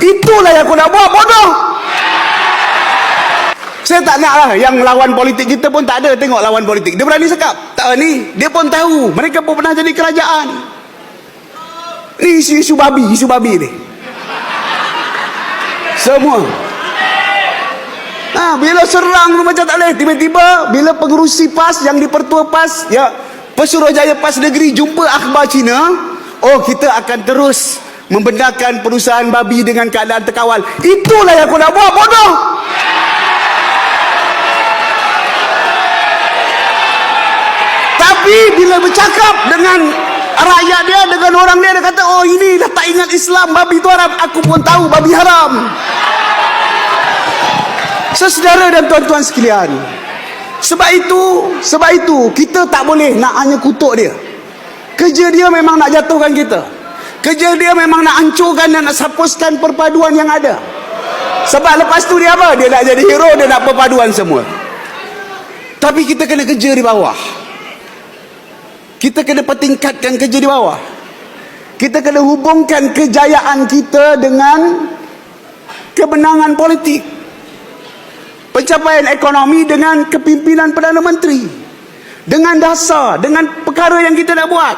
Itulah yang aku nak buat, bodoh. Saya tak nak lah yang lawan politik kita pun tak ada. Tengok lawan politik, dia berani cakap tak ni, dia pun tahu mereka pun pernah jadi kerajaan. Ni isu babi ni semua. Bila serang tu macam tak boleh. Tiba-tiba bila pengerusi PAS yang dipertua PAS, ya, Pesuruhjaya PAS Negeri jumpa akhbar Cina, oh kita akan terus membenarkan perusahaan babi dengan keadaan terkawal. Itulah yang aku nak buat, bodoh. Tapi bila bercakap dengan rakyat dia, dengan orang dia kata, oh ini dah tak ingat Islam, babi itu haram. Aku pun tahu babi haram. Saudara dan tuan-tuan sekalian, sebab itu kita tak boleh nak hanya kutuk dia. Kerja dia memang nak jatuhkan kita. Kerja dia memang nak hancurkan dan nak hapuskan perpaduan yang ada. Sebab lepas tu dia apa? Dia nak jadi hero, dia nak perpaduan semua. Tapi kita kena kerja di bawah. Kita kena pertingkatkan kerja di bawah. Kita kena hubungkan kejayaan kita dengan kemenangan politik, pencapaian ekonomi dengan kepimpinan Perdana Menteri, dengan dasar, dengan perkara yang kita nak buat.